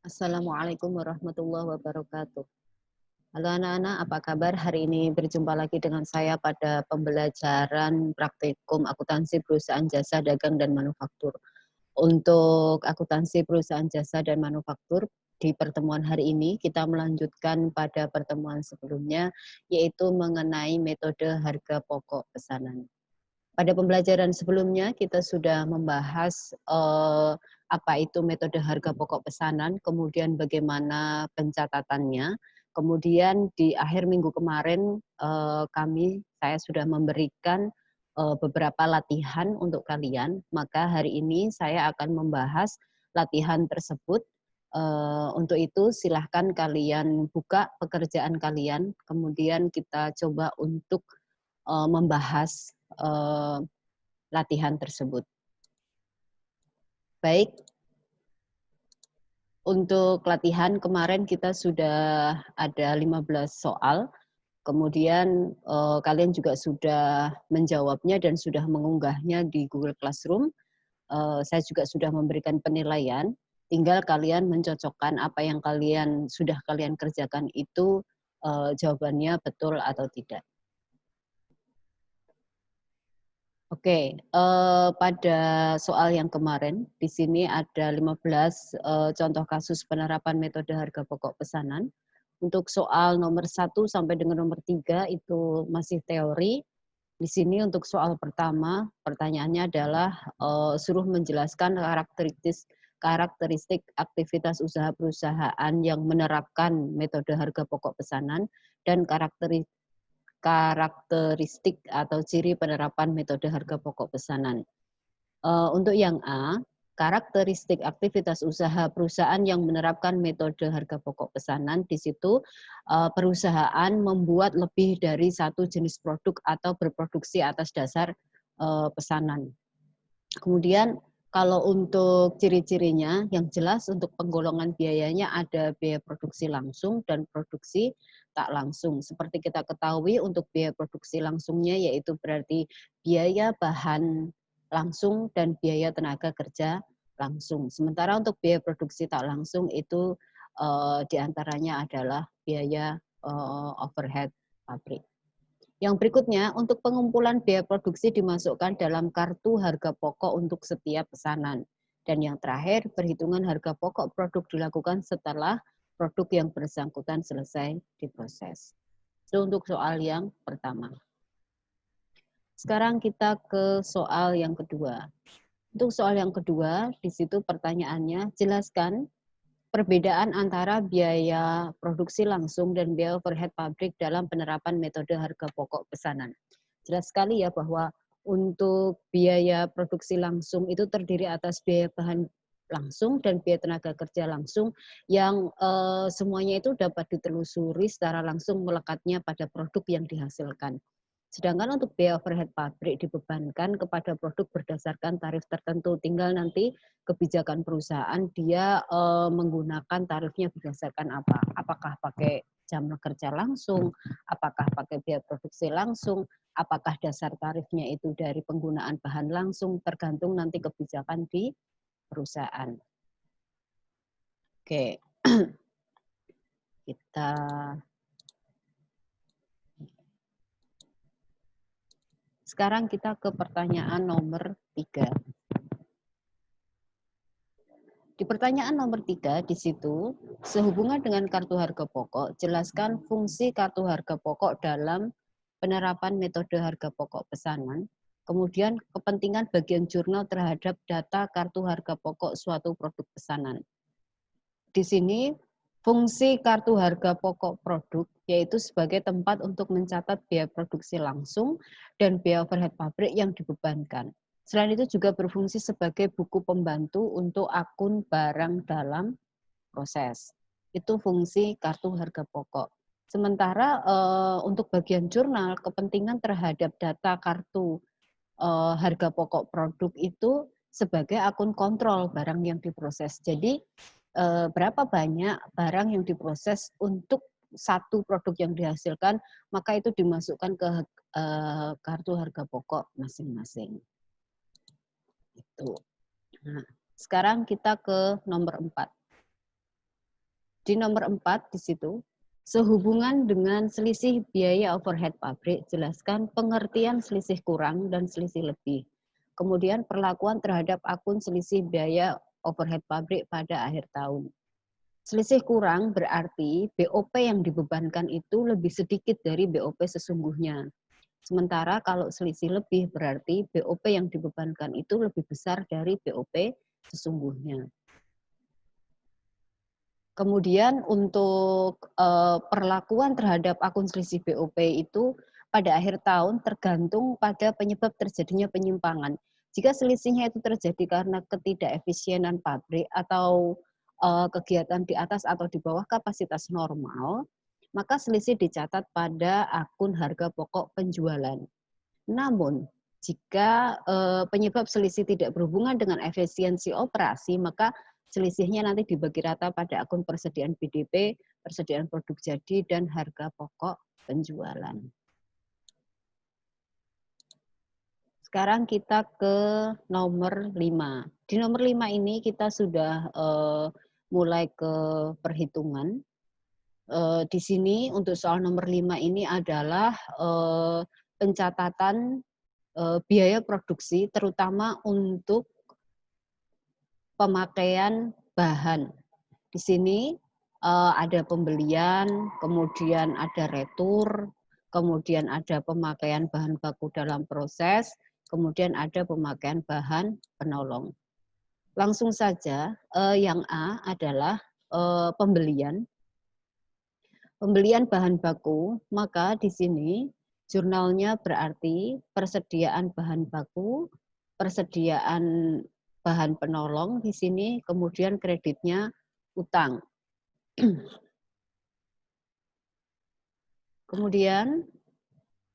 Assalamualaikum warahmatullahi wabarakatuh. Halo anak-anak, apa kabar? Hari ini berjumpa lagi dengan saya pada pembelajaran praktikum akuntansi perusahaan jasa dagang dan manufaktur. Untuk akuntansi perusahaan jasa dan manufaktur, di pertemuan hari ini kita melanjutkan pada pertemuan sebelumnya, yaitu mengenai metode harga pokok pesanan. Pada pembelajaran sebelumnya kita sudah membahas apa itu metode harga pokok pesanan, kemudian bagaimana pencatatannya. Kemudian di akhir minggu kemarin saya sudah memberikan beberapa latihan untuk kalian. Maka hari ini saya akan membahas latihan tersebut. Untuk itu silahkan kalian buka pekerjaan kalian, kemudian kita coba untuk membahas latihan tersebut. Baik, untuk latihan kemarin kita sudah ada 15 soal, kemudian kalian juga sudah menjawabnya dan sudah mengunggahnya di Google Classroom. Saya juga sudah memberikan penilaian, tinggal kalian mencocokkan apa yang sudah kalian kerjakan itu jawabannya betul atau tidak. Oke, pada soal yang kemarin, di sini ada 15 contoh kasus penerapan metode harga pokok pesanan. Untuk soal nomor 1 sampai dengan nomor 3 itu masih teori. Di sini untuk soal pertama, pertanyaannya adalah suruh menjelaskan karakteristik aktivitas usaha perusahaan yang menerapkan metode harga pokok pesanan dan karakteristik atau ciri penerapan metode harga pokok pesanan. Untuk yang A, karakteristik aktivitas usaha perusahaan yang menerapkan metode harga pokok pesanan, di situ perusahaan membuat lebih dari satu jenis produk atau berproduksi atas dasar pesanan. Kemudian kalau untuk ciri-cirinya, yang jelas untuk penggolongan biayanya ada biaya produksi langsung dan produksi tak langsung. Seperti kita ketahui untuk biaya produksi langsungnya yaitu berarti biaya bahan langsung dan biaya tenaga kerja langsung. Sementara untuk biaya produksi tak langsung itu diantaranya adalah biaya overhead pabrik. Yang berikutnya, untuk pengumpulan biaya produksi dimasukkan dalam kartu harga pokok untuk setiap pesanan. Dan yang terakhir, perhitungan harga pokok produk dilakukan setelah produk yang bersangkutan selesai diproses. Itu untuk soal yang pertama. Sekarang kita ke soal yang kedua. Untuk soal yang kedua, di situ pertanyaannya, jelaskan perbedaan antara biaya produksi langsung dan biaya overhead pabrik dalam penerapan metode harga pokok pesanan. Jelas sekali ya bahwa untuk biaya produksi langsung itu terdiri atas biaya bahan langsung dan biaya tenaga kerja langsung yang semuanya itu dapat ditelusuri secara langsung melekatnya pada produk yang dihasilkan. Sedangkan untuk biaya overhead pabrik dibebankan kepada produk berdasarkan tarif tertentu. Tinggal nanti kebijakan perusahaan dia menggunakan tarifnya berdasarkan apa? Apakah pakai jam kerja langsung, apakah pakai biaya produksi langsung, apakah dasar tarifnya itu dari penggunaan bahan langsung, tergantung nanti kebijakan di perusahaan. Oke, kita sekarang kita ke pertanyaan nomor 3. Di pertanyaan nomor 3, di situ, sehubungan dengan kartu harga pokok, jelaskan fungsi kartu harga pokok dalam penerapan metode harga pokok pesanan, kemudian kepentingan bagian jurnal terhadap data kartu harga pokok suatu produk pesanan. Di sini, fungsi kartu harga pokok produk yaitu sebagai tempat untuk mencatat biaya produksi langsung dan biaya overhead pabrik yang dibebankan. Selain itu juga berfungsi sebagai buku pembantu untuk akun barang dalam proses. Itu fungsi kartu harga pokok. Sementara untuk bagian jurnal, kepentingan terhadap data kartu harga pokok produk itu sebagai akun kontrol barang yang diproses. Jadi berapa banyak barang yang diproses untuk satu produk yang dihasilkan, maka itu dimasukkan ke kartu harga pokok masing-masing. Itu. Nah, sekarang kita ke nomor 4. di nomor 4 di situ, sehubungan dengan selisih biaya overhead pabrik, jelaskan pengertian selisih kurang dan selisih lebih. Kemudian perlakuan terhadap akun selisih biaya overhead pabrik pada akhir tahun. Selisih kurang berarti BOP yang dibebankan itu lebih sedikit dari BOP sesungguhnya. Sementara kalau selisih lebih berarti BOP yang dibebankan itu lebih besar dari BOP sesungguhnya. Kemudian untuk perlakuan terhadap akun selisih BOP itu pada akhir tahun tergantung pada penyebab terjadinya penyimpangan. Jika selisihnya itu terjadi karena ketidakefisienan pabrik atau kegiatan di atas atau di bawah kapasitas normal, maka selisih dicatat pada akun harga pokok penjualan. Namun, jika penyebab selisih tidak berhubungan dengan efisiensi operasi, maka selisihnya nanti dibagi rata pada akun persediaan BDP, persediaan produk jadi, dan harga pokok penjualan. Sekarang kita ke nomor 5. Di nomor 5 ini kita sudah mulai ke perhitungan. Di sini untuk soal nomor 5 ini adalah pencatatan biaya produksi terutama untuk pemakaian bahan. Di sini ada pembelian, kemudian ada retur, kemudian ada pemakaian bahan baku dalam proses, kemudian ada pemakaian bahan penolong. Langsung saja yang A adalah pembelian. Pembelian bahan baku, maka di sini jurnalnya berarti persediaan bahan baku, persediaan bahan penolong di sini, kemudian kreditnya utang. Kemudian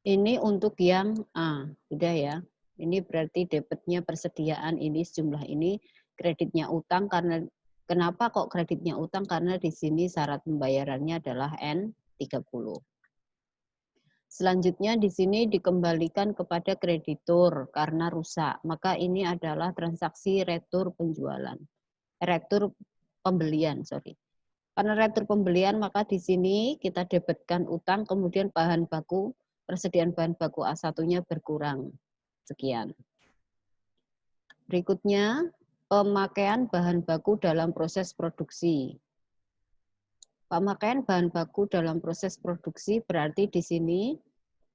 ini untuk yang A, udah ya. Ini berarti debitnya persediaan ini sejumlah ini, kreditnya utang karena kenapa kok kreditnya utang? Karena di sini syarat pembayarannya adalah N30. Selanjutnya di sini dikembalikan kepada kreditur karena rusak. Maka ini adalah transaksi retur penjualan. Retur pembelian, sorry. Karena retur pembelian maka di sini kita debitkan utang, kemudian bahan baku, persediaan bahan baku A1-nya berkurang. Sekian. Berikutnya, pemakaian bahan baku dalam proses produksi. Pemakaian bahan baku dalam proses produksi berarti di sini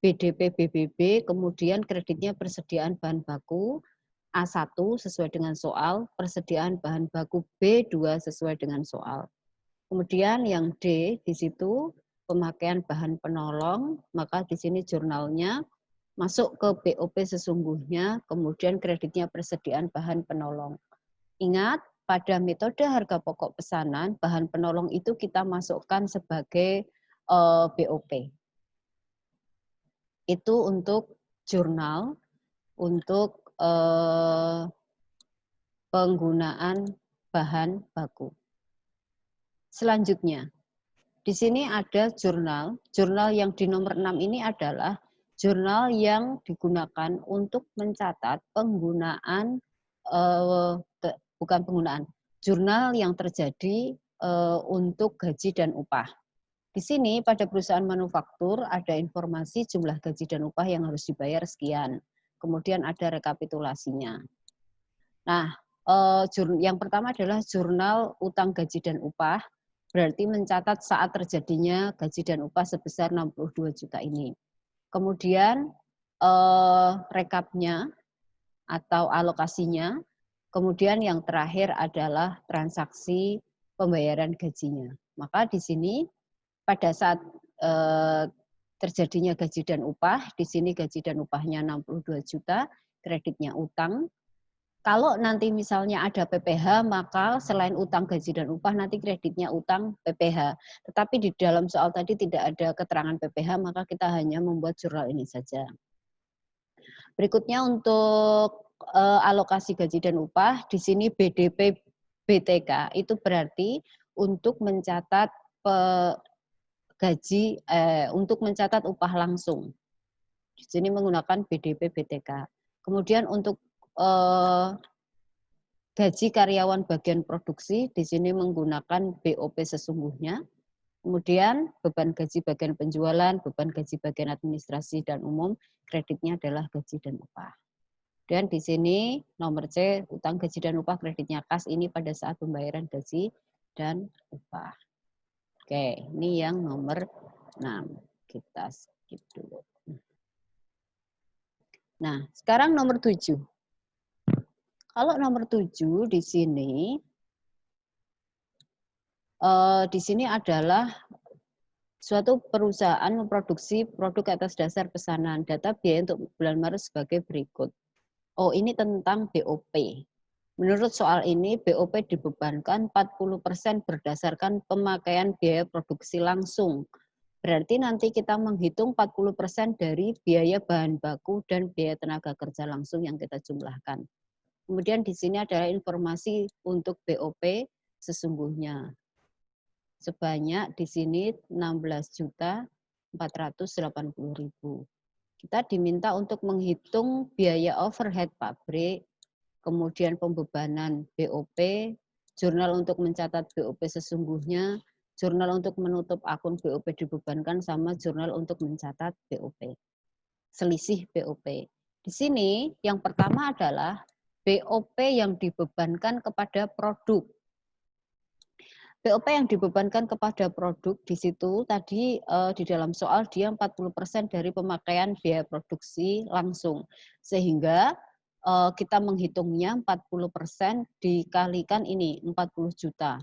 BDP BBB, kemudian kreditnya persediaan bahan baku A1 sesuai dengan soal, persediaan bahan baku B2 sesuai dengan soal. Kemudian yang D di situ pemakaian bahan penolong, maka di sini jurnalnya masuk ke BOP sesungguhnya, kemudian kreditnya persediaan bahan penolong. Ingat, pada metode harga pokok pesanan, bahan penolong itu kita masukkan sebagai BOP. Itu untuk jurnal, untuk penggunaan bahan baku. Selanjutnya, di sini ada jurnal. Jurnal yang di nomor 6 ini adalah jurnal yang digunakan untuk mencatat penggunaan, bukan penggunaan, jurnal yang terjadi untuk gaji dan upah. Di sini pada perusahaan manufaktur ada informasi jumlah gaji dan upah yang harus dibayar sekian. Kemudian ada rekapitulasinya. Nah, yang pertama adalah jurnal utang gaji dan upah, berarti mencatat saat terjadinya gaji dan upah sebesar 62 juta ini. Kemudian rekapnya atau alokasinya, kemudian yang terakhir adalah transaksi pembayaran gajinya. Maka di sini pada saat terjadinya gaji dan upah, di sini gaji dan upahnya 62 juta, kreditnya utang. Kalau nanti misalnya ada PPh, maka selain utang gaji dan upah, nanti kreditnya utang PPh. Tetapi di dalam soal tadi tidak ada keterangan PPh, maka kita hanya membuat jurnal ini saja. Berikutnya untuk alokasi gaji dan upah, di sini BDP BTK, itu berarti untuk mencatat gaji, untuk mencatat upah langsung. Di sini menggunakan BDP BTK. Kemudian untuk gaji karyawan bagian produksi, di sini menggunakan BOP sesungguhnya. Kemudian beban gaji bagian penjualan, beban gaji bagian administrasi dan umum, kreditnya adalah gaji dan upah. Dan di sini nomor C, utang gaji dan upah kreditnya kas ini pada saat pembayaran gaji dan upah. Oke, ini yang nomor 6. Kita skip dulu. Nah, sekarang nomor 7. Kalau nomor 7 di sini adalah suatu perusahaan memproduksi produk atas dasar pesanan. Data biaya untuk bulan Maret sebagai berikut. Oh, ini tentang BOP. Menurut soal ini, BOP dibebankan 40% berdasarkan pemakaian biaya produksi langsung. Berarti nanti kita menghitung 40% dari biaya bahan baku dan biaya tenaga kerja langsung yang kita jumlahkan. Kemudian di sini adalah informasi untuk BOP sesungguhnya. Sebanyak di sini 16.480.000. Kita diminta untuk menghitung biaya overhead pabrik, kemudian pembebanan BOP, jurnal untuk mencatat BOP sesungguhnya, jurnal untuk menutup akun BOP dibebankan, sama jurnal untuk mencatat BOP. Selisih BOP. Di sini yang pertama adalah BOP yang dibebankan kepada produk. BOP yang dibebankan kepada produk di situ tadi di dalam soal dia 40% dari pemakaian biaya produksi langsung. Sehingga kita menghitungnya 40% dikalikan ini 40 juta.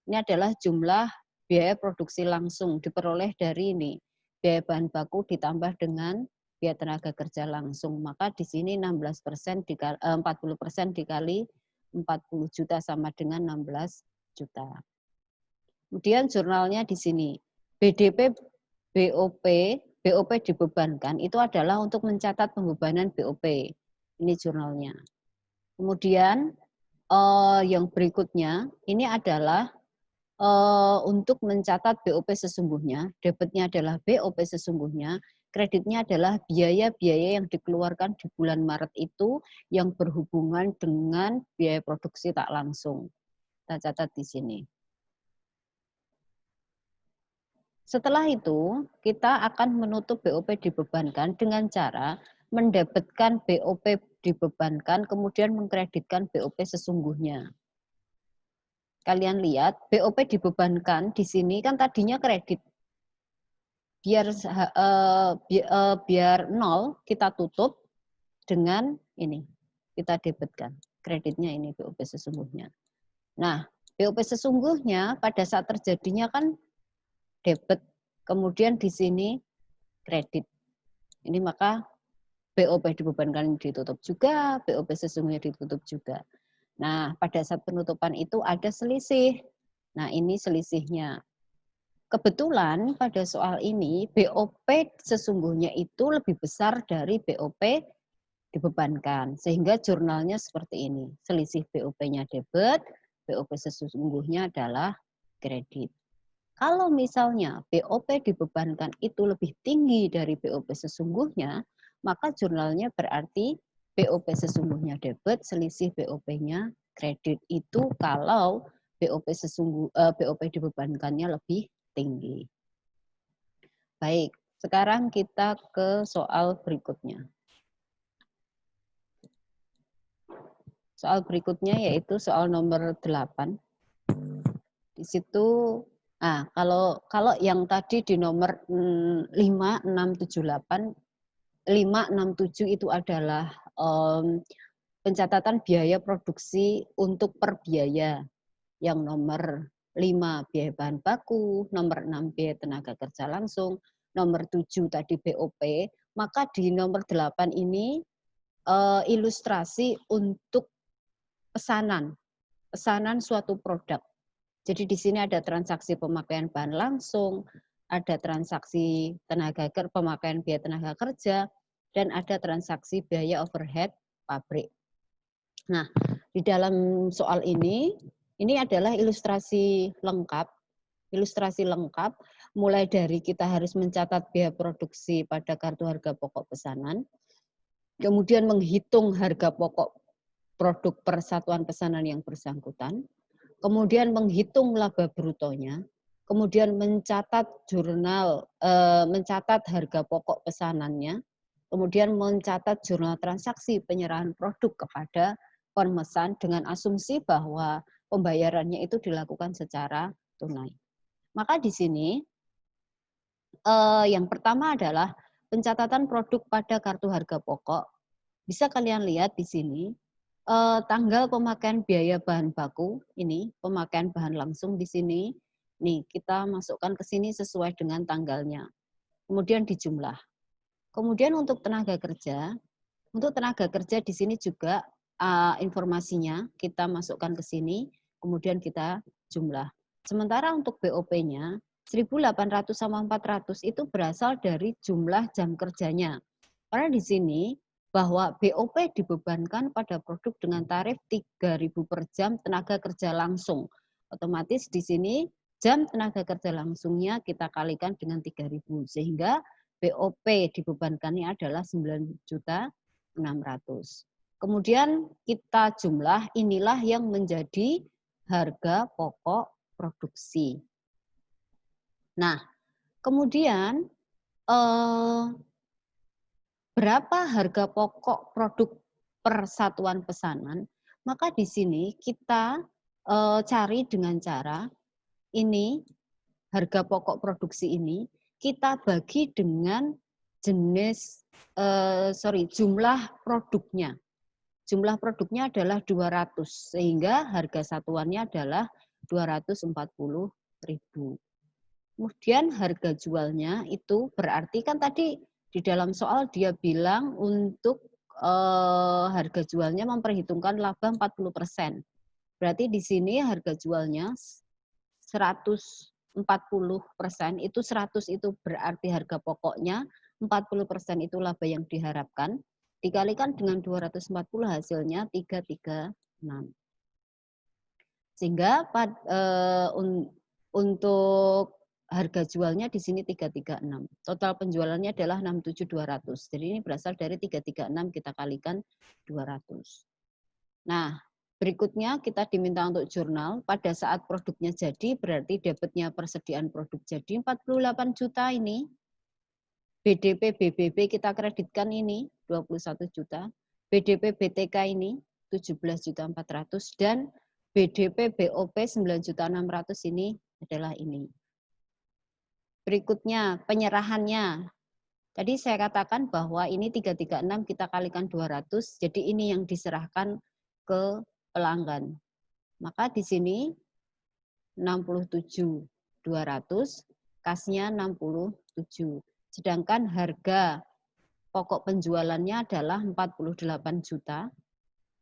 Ini adalah jumlah biaya produksi langsung diperoleh dari ini. Biaya bahan baku ditambah dengan biaya tenaga kerja langsung. Maka di sini 40% dikali 40 juta sama dengan 16 juta. Kemudian jurnalnya di sini. BDP, BOP dibebankan itu adalah untuk mencatat pembebanan BOP. Ini jurnalnya. Kemudian yang berikutnya ini adalah untuk mencatat BOP sesungguhnya. Debitnya adalah BOP sesungguhnya. Kreditnya adalah biaya-biaya yang dikeluarkan di bulan Maret itu yang berhubungan dengan biaya produksi tak langsung. Kita catat di sini. Setelah itu, kita akan menutup BOP dibebankan dengan cara mendebitkan BOP dibebankan, kemudian mengkreditkan BOP sesungguhnya. Kalian lihat, BOP dibebankan di sini kan tadinya kredit. Biar nol, kita tutup dengan ini. Kita debitkan. Kreditnya ini BOP sesungguhnya. Nah, BOP sesungguhnya pada saat terjadinya kan debit, kemudian di sini kredit. Ini maka BOP dibebankan ditutup juga, BOP sesungguhnya ditutup juga. Nah, pada saat penutupan itu ada selisih. Nah, ini selisihnya. Kebetulan pada soal ini BOP sesungguhnya itu lebih besar dari BOP dibebankan. Sehingga jurnalnya seperti ini. Selisih BOP-nya debit, BOP sesungguhnya adalah kredit. Kalau misalnya BOP dibebankan itu lebih tinggi dari BOP sesungguhnya, maka jurnalnya berarti BOP sesungguhnya debit, selisih BOP-nya kredit. Itu kalau BOP dibebankannya lebih tinggi. Baik, sekarang kita ke soal berikutnya. Soal berikutnya yaitu soal nomor 8. Di situ kalau yang tadi di nomor 5, 6, 7, 8, 5, 6, 7 itu adalah pencatatan biaya produksi untuk per biaya. Yang nomor 5 biaya bahan baku, nomor 6 biaya tenaga kerja langsung, nomor 7 tadi BOP, maka di nomor 8 ini ilustrasi untuk pesanan suatu produk. Jadi di sini ada transaksi pemakaian bahan langsung, ada transaksi pemakaian biaya tenaga kerja, dan ada transaksi biaya overhead pabrik. Nah, di dalam soal ini adalah ilustrasi lengkap. Ilustrasi lengkap, mulai dari kita harus mencatat biaya produksi pada kartu harga pokok pesanan, kemudian menghitung harga pokok produk persatuan pesanan yang bersangkutan, kemudian menghitung laba brutonya, kemudian mencatat mencatat harga pokok pesanannya, kemudian mencatat jurnal transaksi penyerahan produk kepada pemesan dengan asumsi bahwa pembayarannya itu dilakukan secara tunai. Maka di sini yang pertama adalah pencatatan produk pada kartu harga pokok. Bisa kalian lihat di sini tanggal pemakaian biaya bahan baku ini, pemakaian bahan langsung di sini. Nih, kita masukkan ke sini sesuai dengan tanggalnya. Kemudian dijumlah. Kemudian untuk tenaga kerja di sini juga informasinya kita masukkan ke sini, kemudian kita jumlah. Sementara untuk BOP-nya 1.800 sama 400 itu berasal dari jumlah jam kerjanya. Karena di sini bahwa BOP dibebankan pada produk dengan tarif 3.000 per jam tenaga kerja langsung. Otomatis di sini jam tenaga kerja langsungnya kita kalikan dengan 3.000 sehingga BOP dibebankannya adalah 9.600. Kemudian kita jumlah, inilah yang menjadi harga pokok produksi. Nah, kemudian berapa harga pokok produk persatuan pesanan? Maka di sini kita cari dengan cara ini harga pokok produksi ini kita bagi dengan jenis jumlah produknya. Jumlah produknya adalah 200 sehingga harga satuannya adalah 240.000. Kemudian harga jualnya itu berarti kan tadi di dalam soal dia bilang untuk harga jualnya memperhitungkan laba 40%. Berarti di sini harga jualnya 140% itu 100 itu berarti harga pokoknya, 40% itu laba yang diharapkan, dikalikan dengan 240 hasilnya 336. Sehingga untuk harga jualnya di sini 336. Total penjualannya adalah 67.200. Jadi ini berasal dari 336 kita kalikan 200. Nah, berikutnya kita diminta untuk jurnal. Pada saat produknya jadi berarti debitnya persediaan produk jadi 48 juta ini. BDP BBB kita kreditkan ini 21 juta. BDP BTK ini 17.400 dan BDP BOP 9.600 ini adalah ini. Berikutnya penyerahannya. Tadi saya katakan bahwa ini 336 kita kalikan 200, jadi ini yang diserahkan ke pelanggan. Maka di sini 67.200, kasnya 67. Sedangkan harga pokok penjualannya adalah 48 juta,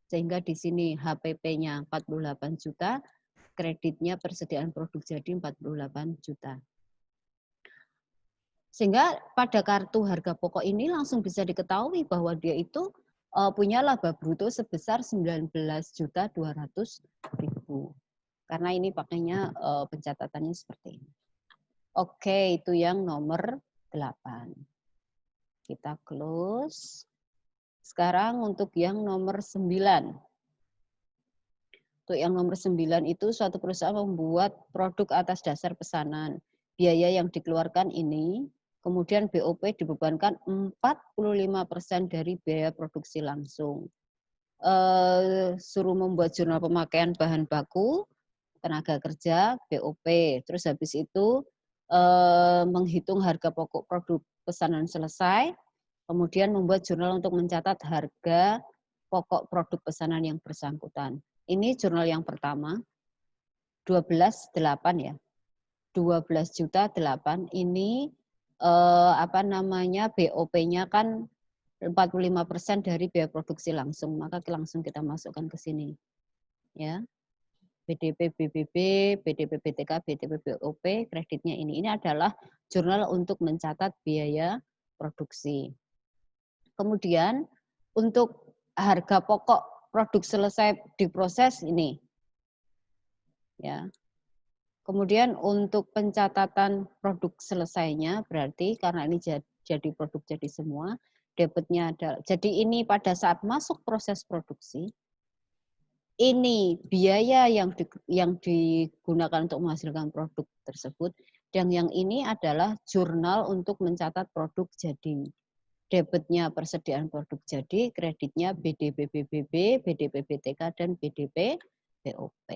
sehingga di sini HPP-nya 48 juta, kreditnya persediaan produk jadi 48 juta. Sehingga pada kartu harga pokok ini langsung bisa diketahui bahwa dia itu punya laba bruto sebesar 19.200.000. Karena ini pakainya pencatatannya seperti ini. Oke, itu yang nomor 8. Kita close. Sekarang untuk yang nomor 9. Untuk yang nomor 9 itu suatu perusahaan membuat produk atas dasar pesanan. Biaya yang dikeluarkan ini, kemudian BOP dibebankan 45% dari biaya produksi langsung. Suruh membuat jurnal pemakaian bahan baku, tenaga kerja, BOP. Terus habis itu menghitung harga pokok produk pesanan selesai, kemudian membuat jurnal untuk mencatat harga pokok produk pesanan yang bersangkutan. Ini jurnal yang pertama, 12.8 ya. 12.8 ini BOP-nya kan 45% dari biaya produksi langsung, maka langsung kita masukkan ke sini. Ya. BDP BBB, BDP BTK, BDP BOP, kreditnya ini. Ini adalah jurnal untuk mencatat biaya produksi. Kemudian untuk harga pokok produk selesai diproses ini. Ya. Kemudian untuk pencatatan produk selesainya berarti karena ini jadi produk jadi semua, debitnya ada. Jadi ini pada saat masuk proses produksi, ini biaya yang digunakan untuk menghasilkan produk tersebut, dan yang ini adalah jurnal untuk mencatat produk jadi. Debitnya persediaan produk jadi, kreditnya BDP BBB, BDP BTK, dan BDP BOP.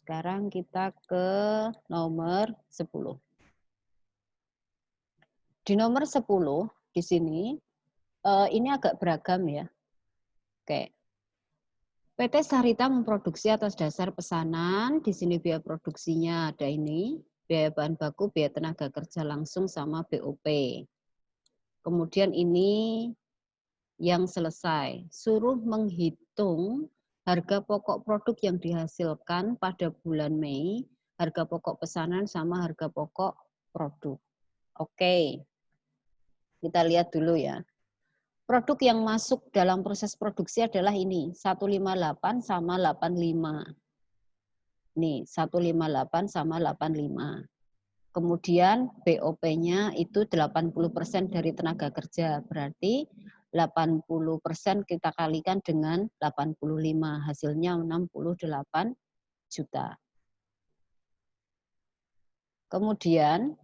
Sekarang kita ke nomor 10. Di nomor 10, di sini, ini agak beragam ya. Oke. PT Sarita memproduksi atas dasar pesanan, di sini biaya produksinya ada ini, biaya bahan baku, biaya tenaga kerja langsung sama BOP. Kemudian ini yang selesai, suruh menghitung harga pokok produk yang dihasilkan pada bulan Mei, harga pokok pesanan sama harga pokok produk. Oke, kita lihat dulu ya. Produk yang masuk dalam proses produksi adalah ini, 158 sama 85. Nih, 158 sama 85. Kemudian BOP-nya itu 80% dari tenaga kerja. Berarti 80% kita kalikan dengan 85. Hasilnya 68 juta. Kemudian,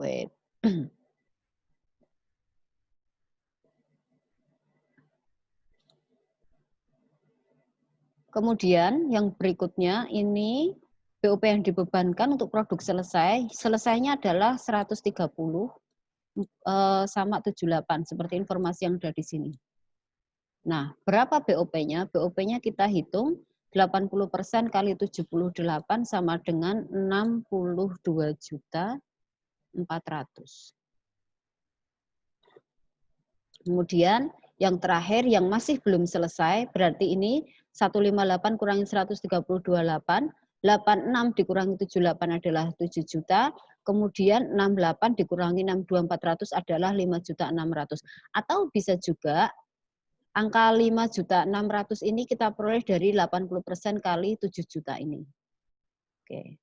wait. Kemudian yang berikutnya ini BOP yang dibebankan untuk produk selesai, selesainya adalah 130 sama 78, seperti informasi yang ada di sini. Nah, berapa BOP-nya? BOP-nya kita hitung 80% kali 78 sama dengan 62.400.000. Kemudian yang terakhir yang masih belum selesai, berarti ini 158 kurangi 130, 86 dikurangi 78 adalah 7 juta, kemudian 68 dikurangi 62.400 adalah 5.600.000. Atau bisa juga angka 5.600.000 ini kita peroleh dari 80% kali 7 juta ini. Oke.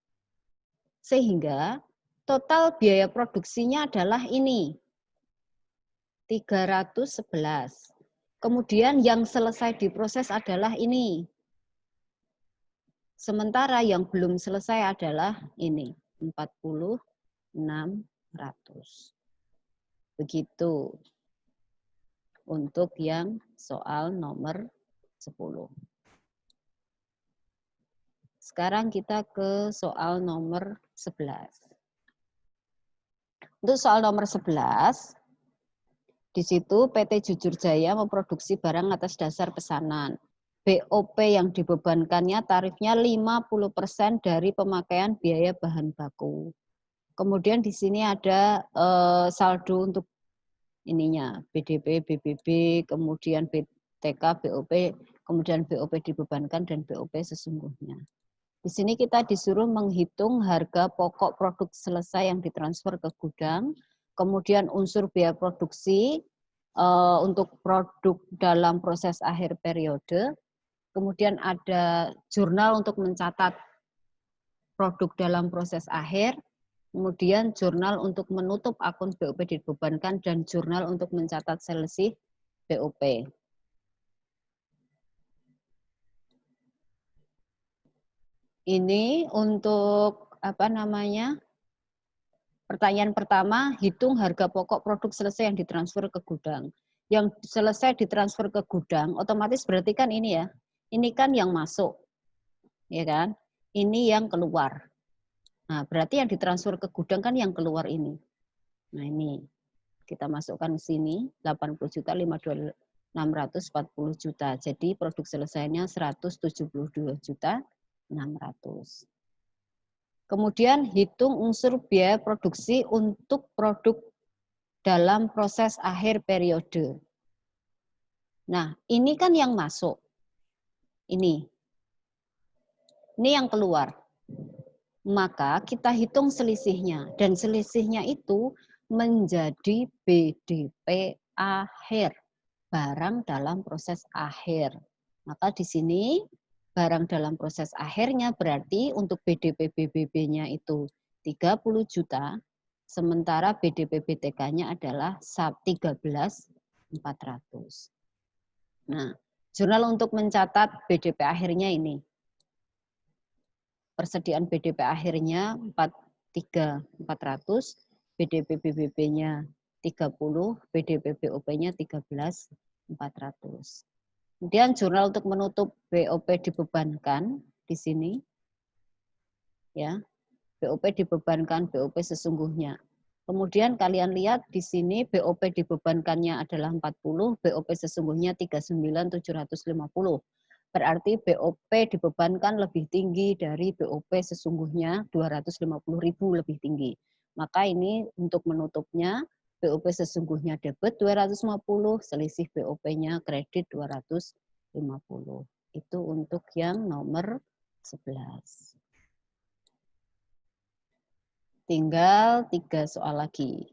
Sehingga total biaya produksinya adalah ini, 311. Kemudian yang selesai diproses adalah ini. Sementara yang belum selesai adalah ini, 46.600. Begitu untuk yang soal nomor 10. Sekarang kita ke soal nomor 11. Untuk soal nomor 11, di situ PT Jujur Jaya memproduksi barang atas dasar pesanan. BOP yang dibebankannya tarifnya 50% dari pemakaian biaya bahan baku. Kemudian di sini ada saldo untuk ininya, BDP, BBB, kemudian BTK, BOP, kemudian BOP dibebankan dan BOP sesungguhnya. Di sini kita disuruh menghitung harga pokok produk selesai yang ditransfer ke gudang, kemudian unsur biaya produksi untuk produk dalam proses akhir periode, kemudian ada jurnal untuk mencatat produk dalam proses akhir, kemudian jurnal untuk menutup akun BOP dibebankan, dan jurnal untuk mencatat selisih BOP. Ini untuk pertanyaan pertama, hitung harga pokok produk selesai yang ditransfer ke gudang. Yang selesai ditransfer ke gudang, otomatis berarti kan ini ya. Ini kan yang masuk, ya kan? Ini yang keluar. Nah, berarti yang ditransfer ke gudang kan yang keluar ini. Nah, ini kita masukkan ke sini 80 juta, 640 juta. Jadi produk selesainya 172 juta 600. Kemudian hitung unsur biaya produksi untuk produk dalam proses akhir periode. Nah, ini kan yang masuk. Ini yang keluar. Maka kita hitung selisihnya. Dan selisihnya itu menjadi BDP akhir. Barang dalam proses akhir. Maka di sini barang dalam proses akhirnya berarti untuk BDP BBB-nya itu 30 juta, sementara BDP BTK-nya adalah 13.400. Nah, jurnal untuk mencatat BDP akhirnya ini. Persediaan BDP akhirnya 400, BDP BBB-nya 30, BDP BOP-nya 13.400. Kemudian jurnal untuk menutup BOP dibebankan di sini. Ya. BOP dibebankan BOP sesungguhnya. Kemudian kalian lihat di sini BOP dibebankannya adalah 40, BOP sesungguhnya 39.750. Berarti BOP dibebankan lebih tinggi dari BOP sesungguhnya 250.000 lebih tinggi. Maka ini untuk menutupnya BOP sesungguhnya debit 250, selisih BOP-nya kredit 250. Itu untuk yang nomor 11. Tinggal 3 soal lagi.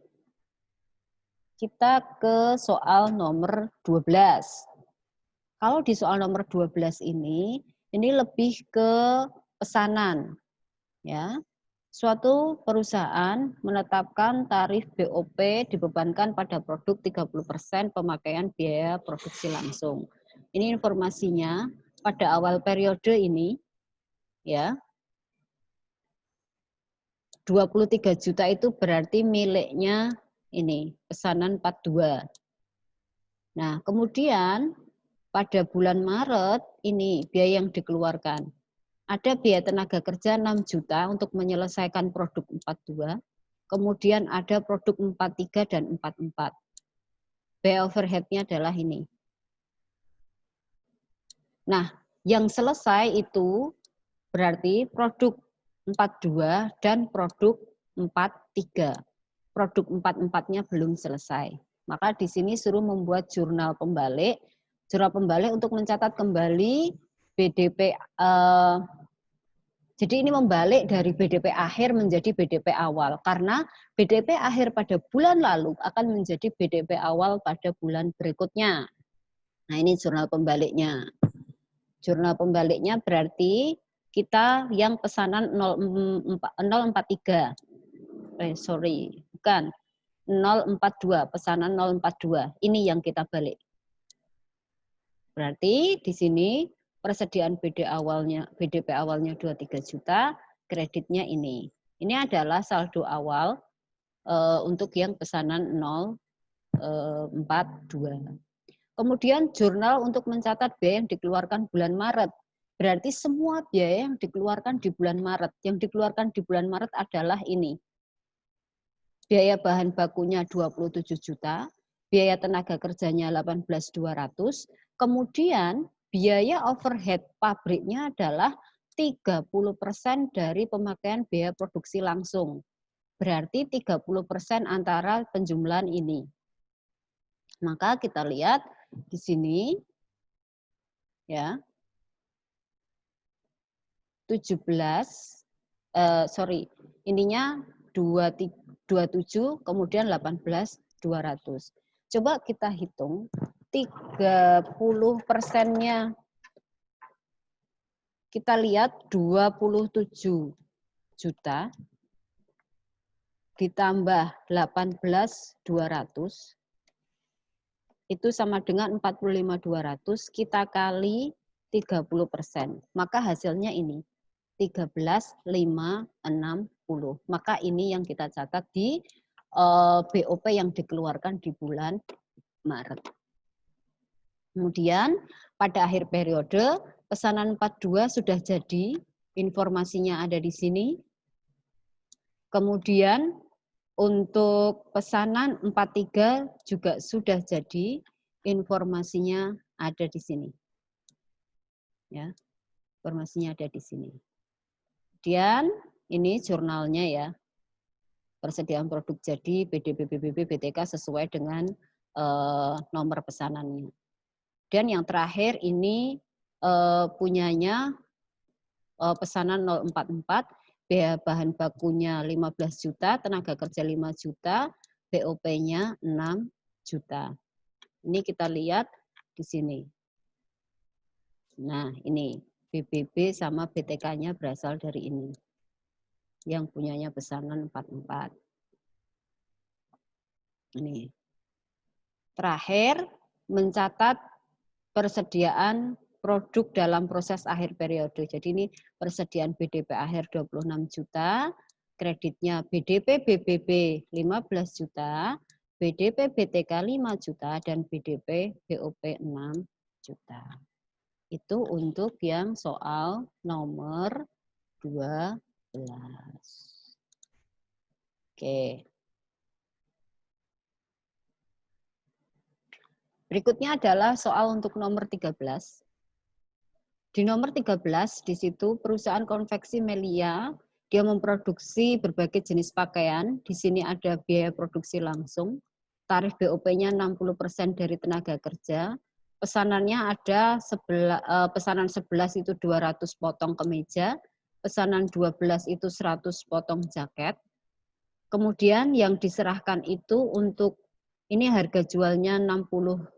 Kita ke soal nomor 12. Kalau di soal nomor 12 ini lebih ke pesanan. Ya. Suatu perusahaan menetapkan tarif BOP dibebankan pada produk 30% pemakaian biaya produksi langsung. Ini informasinya pada awal periode ini, ya. 23 juta itu berarti miliknya ini, pesanan 42. Nah, kemudian pada bulan Maret ini biaya yang dikeluarkan. Ada biaya tenaga kerja 6 juta untuk menyelesaikan produk 42. Kemudian ada produk 43 dan 44. Biaya overhead-nya adalah ini. Nah, yang selesai itu berarti produk 42 dan produk 43. Produk 44-nya belum selesai. Maka di sini suruh membuat jurnal pembalik. Jurnal pembalik untuk mencatat kembali BDP. Jadi ini membalik dari BDP akhir menjadi BDP awal. Karena BDP akhir pada bulan lalu akan menjadi BDP awal pada bulan berikutnya. Nah, ini jurnal pembaliknya. Jurnal pembaliknya berarti kita yang pesanan 043. Bukan. 042, pesanan 042. Ini yang kita balik. Berarti di sini persediaan BDP awalnya 23 juta, kreditnya ini. Ini adalah saldo awal untuk yang pesanan 042. Kemudian jurnal untuk mencatat biaya yang dikeluarkan bulan Maret. Berarti semua biaya yang dikeluarkan di bulan Maret. Yang dikeluarkan di bulan Maret adalah ini. Biaya bahan bakunya 27 juta, biaya tenaga kerjanya 18.200, kemudian biaya overhead pabriknya adalah 30% dari pemakaian biaya produksi langsung. Berarti 30% antara penjumlahan ini. Maka kita lihat di sini ya. 27 kemudian 18.200. Coba kita hitung 30%-nya. Kita lihat 27 juta ditambah 18.200 itu sama dengan 45.200, kita kali 30%. Maka hasilnya ini 13.560. Maka ini yang kita catat di BOP yang dikeluarkan di bulan Maret. Kemudian pada akhir periode pesanan 42 sudah jadi, informasinya ada di sini. Kemudian untuk pesanan 43 juga sudah jadi, informasinya ada di sini. Ya, informasinya ada di sini. Kemudian ini jurnalnya ya. Persediaan produk jadi BDP, BBB, BTK sesuai dengan nomor pesanannya. Dan yang terakhir ini punyanya pesanan 044, biaya bahan bakunya 15 juta, tenaga kerja 5 juta, BOP-nya 6 juta. Ini kita lihat di sini. Nah, ini BBB sama BTK-nya berasal dari ini. Yang punyanya pesanan 44. Ini. Terakhir, mencatat persediaan produk dalam proses akhir periode. Jadi ini persediaan BDP akhir 26 juta, kreditnya BDP BBB 15 juta, BDP BTK 5 juta, dan BDP BOP 6 juta. Itu untuk yang soal nomor 12. Oke. Berikutnya adalah soal untuk nomor 13. Di nomor 13, di situ perusahaan konveksi Melia, dia memproduksi berbagai jenis pakaian. Di sini ada biaya produksi langsung. Tarif BOP-nya 60% dari tenaga kerja. Pesanannya ada pesanan 11 itu 200 potong kemeja. Pesanan 12 itu 100 potong jaket. Kemudian yang diserahkan itu untuk, ini harga jualnya 60.000,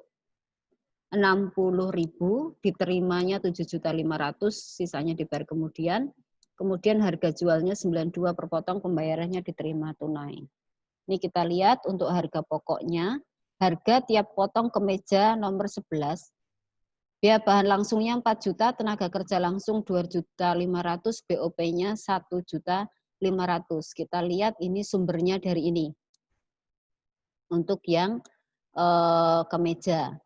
diterimanya 7.500.000, sisanya dibayar kemudian. Kemudian harga jualnya 92 per potong, pembayarannya diterima tunai. Ini kita lihat untuk harga pokoknya, harga tiap potong kemeja nomor 11, biaya bahan langsungnya 4 juta, tenaga kerja langsung 2.500.000, BOP-nya 1.500.000. Kita lihat ini sumbernya dari ini. Untuk yang kemeja.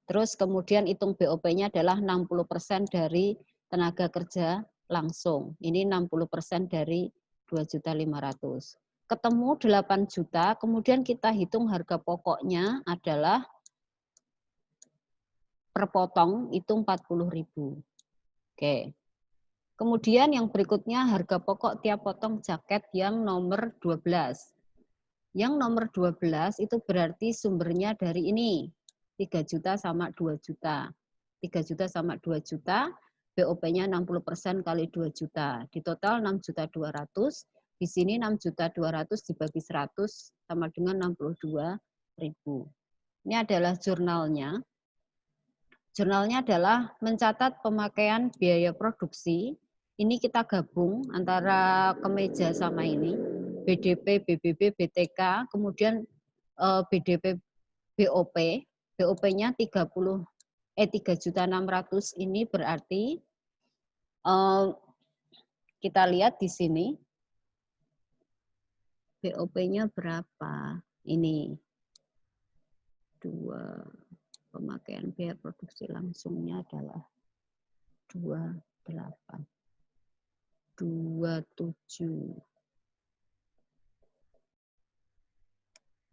Terus kemudian hitung BOP-nya adalah 60% dari tenaga kerja langsung. Ini 60% dari 2.500.000. Ketemu 8 juta, kemudian kita hitung harga pokoknya adalah per potong itu 40.000. Oke. Kemudian yang berikutnya harga pokok tiap potong jaket yang nomor 12. Yang nomor 12 itu berarti sumbernya dari ini. 3 juta sama 2 juta. 3 juta sama 2 juta, BOP-nya 60% kali 2 juta. Di total 6.200.000. Di sini 6.200.000 dibagi 100 sama dengan 62.000. Ini adalah jurnalnya. Jurnalnya adalah mencatat pemakaian biaya produksi. Ini kita gabung antara kemeja sama ini. BDP, BBB, BTK, kemudian BDP, BOP. BOP-nya 3.600.000 ini berarti kita lihat di sini BOP-nya berapa? Ini 2, pemakaian biaya produksi langsungnya adalah 28, 27.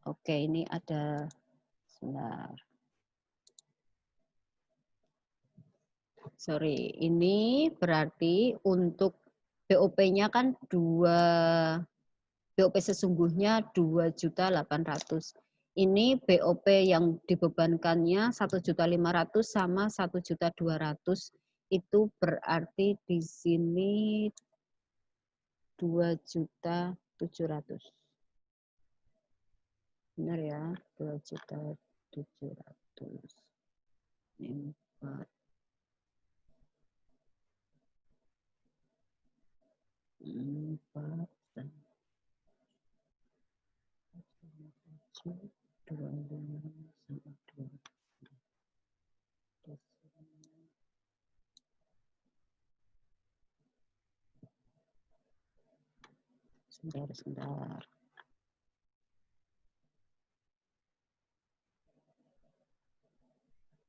Oke, ini ada sebentar. Sorry, ini berarti untuk BOP-nya kan BOP sesungguhnya 2.800.000. Ini BOP yang dibebankannya 1.500.000 sama 1.200.000. Itu berarti di sini 2.700.000. Benar ya, 2.700.000. Ini 4. 4 dan 7, 25 sama 2. Sebentar.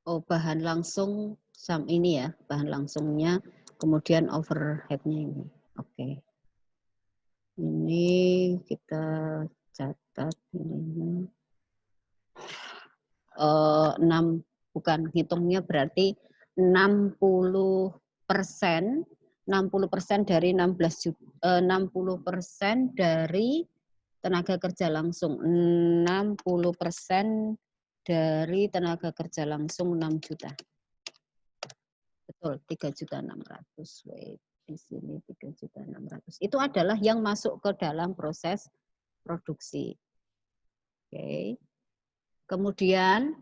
Oh, bahan langsung ini ya, bahan langsungnya, kemudian overhead-nya ini. Oke. Ini kita catat ini. 6, bukan hitungnya berarti 60% dari 16 juta, 60% dari tenaga kerja langsung, 60% dari tenaga kerja langsung 6 juta. Betul, 3.600.000. Wait, di sini 3.600.000. Itu adalah yang masuk ke dalam proses produksi. Oke. Kemudian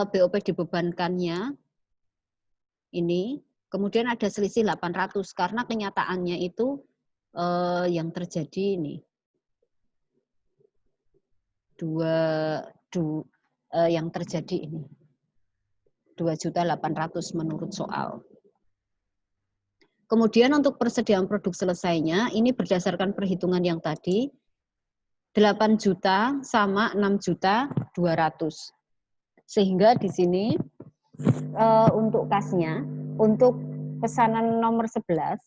BOP dibebankannya ini, kemudian ada selisih 800 karena kenyataannya itu yang terjadi ini. Yang terjadi ini. 2.800.000 menurut soal. Kemudian untuk persediaan produk selesainya, ini berdasarkan perhitungan yang tadi, 8 juta sama 6.200.000. Sehingga di sini untuk kasnya, untuk pesanan nomor 11,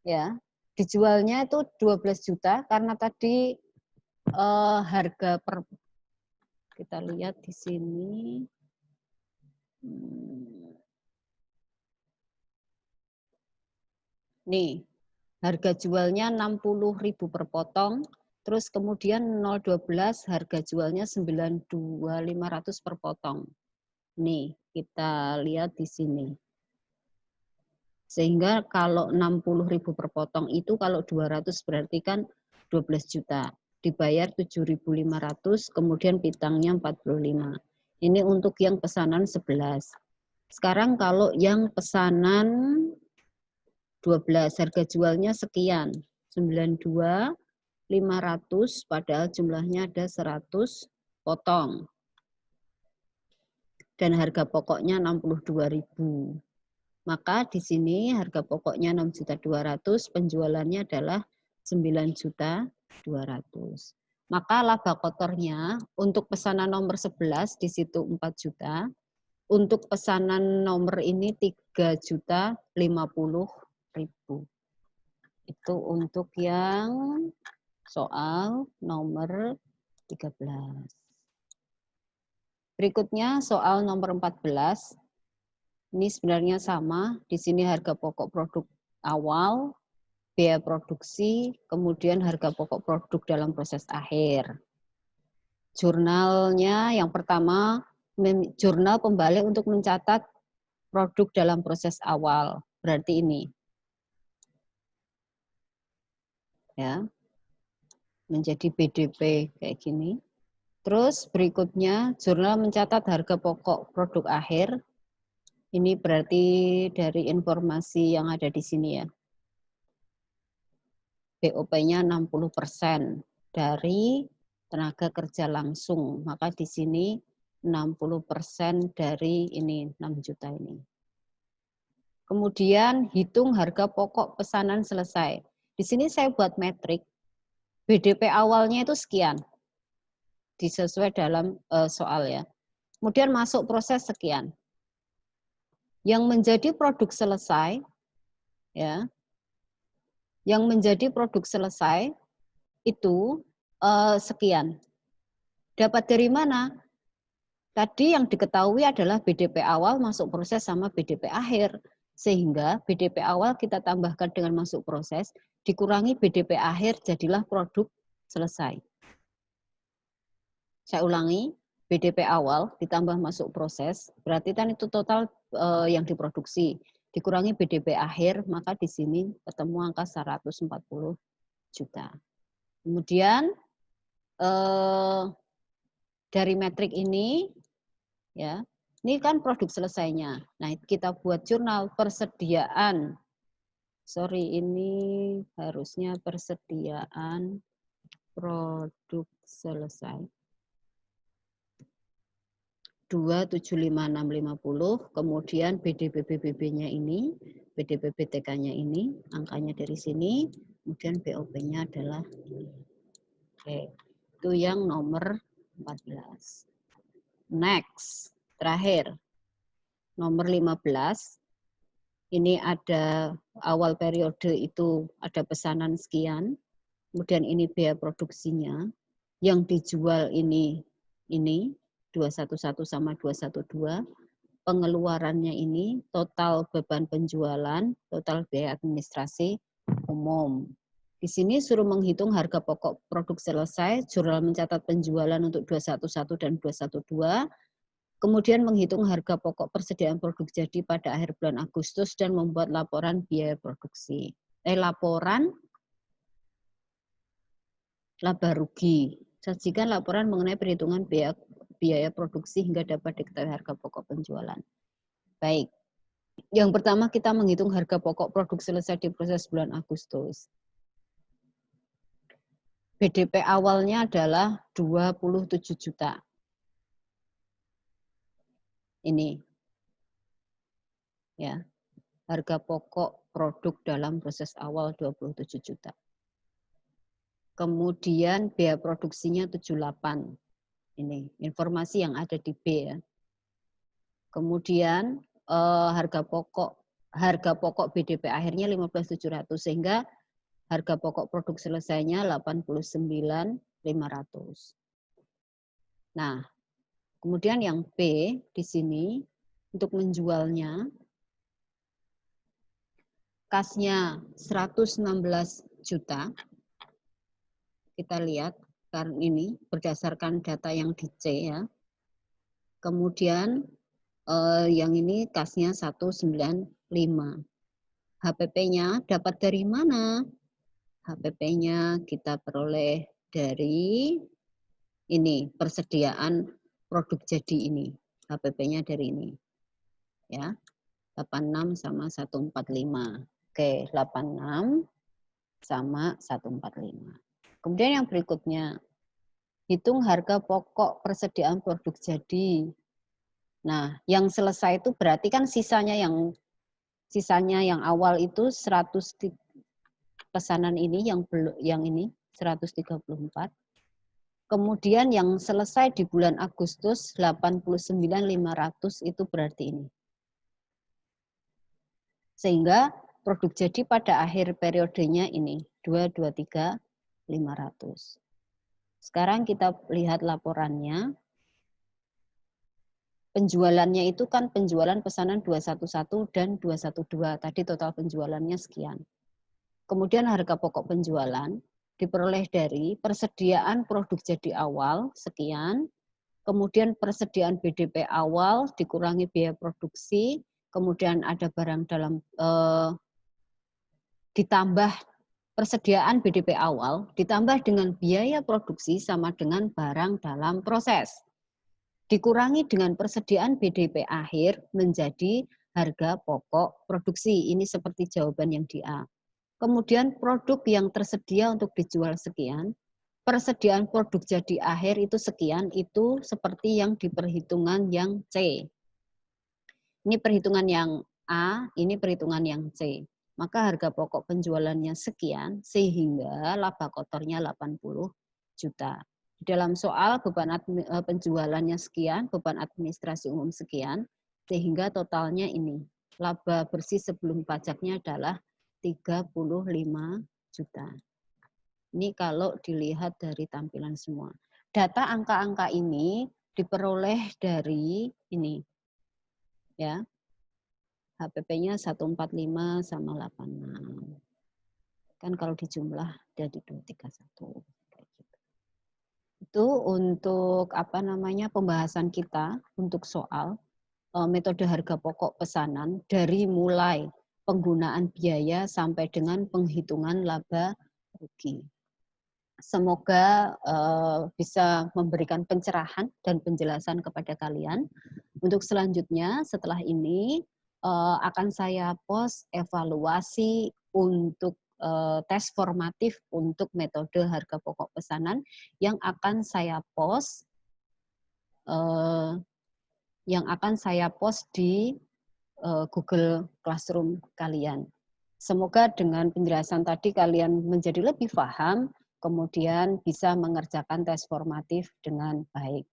ya, dijualnya itu 12 juta karena tadi harga per, kita lihat di sini, nih, harga jualnya 60.000 per potong, terus kemudian 012 harga jualnya 92.500 per potong. Nih, kita lihat di sini. Sehingga kalau 60.000 per potong itu kalau 200 berarti kan 12 juta. Dibayar 7.500, kemudian pitangnya 45. Ini untuk yang pesanan 11. Sekarang kalau yang pesanan 12, harga jualnya sekian, 92.500 padahal jumlahnya ada 100 potong. Dan harga pokoknya 62.000. Maka di sini harga pokoknya 6.200.000, penjualannya adalah 9.200.000. Maka laba kotornya untuk pesanan nomor 11 di situ 4 juta, untuk pesanan nomor ini 3.050.000. Itu untuk yang soal nomor 13. Berikutnya soal nomor 14. Ini sebenarnya sama, di sini harga pokok produk awal, biaya produksi, kemudian harga pokok produk dalam proses akhir. Jurnalnya yang pertama, jurnal pembalik untuk mencatat produk dalam proses awal, berarti ini. Ya, menjadi BDP kayak gini. Terus berikutnya, jurnal mencatat harga pokok produk akhir. Ini berarti dari informasi yang ada di sini ya. BOP-nya 60% dari tenaga kerja langsung. Maka di sini 60% dari ini 6 juta ini. Kemudian hitung harga pokok pesanan selesai. Di sini saya buat metrik. BDP awalnya itu sekian. Disesuai dalam soal ya. Kemudian masuk proses sekian. Yang menjadi produk selesai ya. Yang menjadi produk selesai itu sekian. Dapat dari mana? Tadi yang diketahui adalah BDP awal masuk proses sama BDP akhir. Sehingga BDP awal kita tambahkan dengan masuk proses, dikurangi BDP akhir jadilah produk selesai. Saya ulangi, BDP awal ditambah masuk proses, berarti kan itu total yang diproduksi. Dikurangi BDP akhir, maka di sini ketemu angka 140 juta. Kemudian dari metrik ini, ya, ini kan produk selesainya. Nah, kita buat jurnal persediaan. Sorry, ini harusnya persediaan produk selesai. 275.650, kemudian BDPBBB-nya ini, BDPBTK-nya ini, angkanya dari sini, kemudian BOP-nya adalah oke. Itu yang nomor 14. Next, terakhir. Nomor 15. Ini ada awal periode itu ada pesanan sekian, kemudian ini biaya produksinya, yang dijual ini 211 sama 212, pengeluarannya ini total beban penjualan, total biaya administrasi umum. Di sini suruh menghitung harga pokok produk selesai, jurnal mencatat penjualan untuk 211 dan 212, kemudian menghitung harga pokok persediaan produk jadi pada akhir bulan Agustus dan membuat laporan biaya produksi. Laporan laba rugi. Sajikan laporan mengenai perhitungan biaya produksi hingga dapat diketahui harga pokok penjualan. Baik. Yang pertama kita menghitung harga pokok produk selesai di proses bulan Agustus. BDP awalnya adalah 27 juta. Ini Ya. Harga pokok produk dalam proses awal 27 juta. Kemudian biaya produksinya 78. Ini informasi yang ada di B ya. Kemudian harga pokok BDP akhirnya 15.700 sehingga harga pokok produk selesainya 89.500. Nah, kemudian yang B di sini untuk menjualnya kasnya 116 juta. Kita lihat karena ini berdasarkan data yang di C ya. Kemudian yang ini kasnya 195. HPP-nya dapat dari mana? HPP-nya kita peroleh dari ini persediaan produk jadi ini. HPP-nya dari ini. Ya. 86 sama 145. Oke, 86 sama 145. Kemudian yang berikutnya, hitung harga pokok persediaan produk jadi. Nah, yang selesai itu berarti kan sisanya yang awal itu 100 pesanan ini yang ini 134. Kemudian yang selesai di bulan Agustus 89.500 itu berarti ini. Sehingga produk jadi pada akhir periodenya ini 223.500. Sekarang kita lihat laporannya. Penjualannya itu kan penjualan pesanan 211 dan 212. Tadi total penjualannya sekian. Kemudian harga pokok penjualan diperoleh dari persediaan produk jadi awal sekian, kemudian persediaan BDP awal dikurangi biaya produksi, kemudian ada barang dalam ditambah persediaan BDP awal ditambah dengan biaya produksi sama dengan barang dalam proses. Dikurangi dengan persediaan BDP akhir menjadi harga pokok produksi. Ini seperti jawaban yang di A. Kemudian produk yang tersedia untuk dijual sekian, persediaan produk jadi akhir itu sekian, itu seperti yang di perhitungan yang C. Ini perhitungan yang A, ini perhitungan yang C. Maka harga pokok penjualannya sekian, sehingga laba kotornya 80 juta. Dalam soal beban penjualannya sekian, beban administrasi umum sekian, sehingga totalnya ini. Laba bersih sebelum pajaknya adalah 35 juta. Ini kalau dilihat dari tampilan semua. Data angka-angka ini diperoleh dari ini. Ya. HPP-nya 145 sama 86. Kan kalau dijumlah jadi 231. Itu untuk pembahasan kita untuk soal metode harga pokok pesanan dari mulai penggunaan biaya sampai dengan penghitungan laba rugi. Semoga bisa memberikan pencerahan dan penjelasan kepada kalian. Untuk selanjutnya setelah ini akan saya post evaluasi untuk tes formatif untuk metode harga pokok pesanan yang akan saya post di Google Classroom kalian. Semoga dengan penjelasan tadi kalian menjadi lebih paham, kemudian bisa mengerjakan tes formatif dengan baik.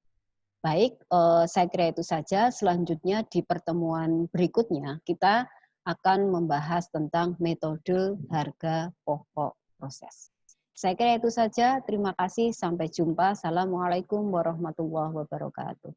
Baik, saya kira itu saja. Selanjutnya di pertemuan berikutnya kita akan membahas tentang metode harga pokok proses. Saya kira itu saja. Terima kasih. Sampai jumpa. Assalamualaikum warahmatullahi wabarakatuh.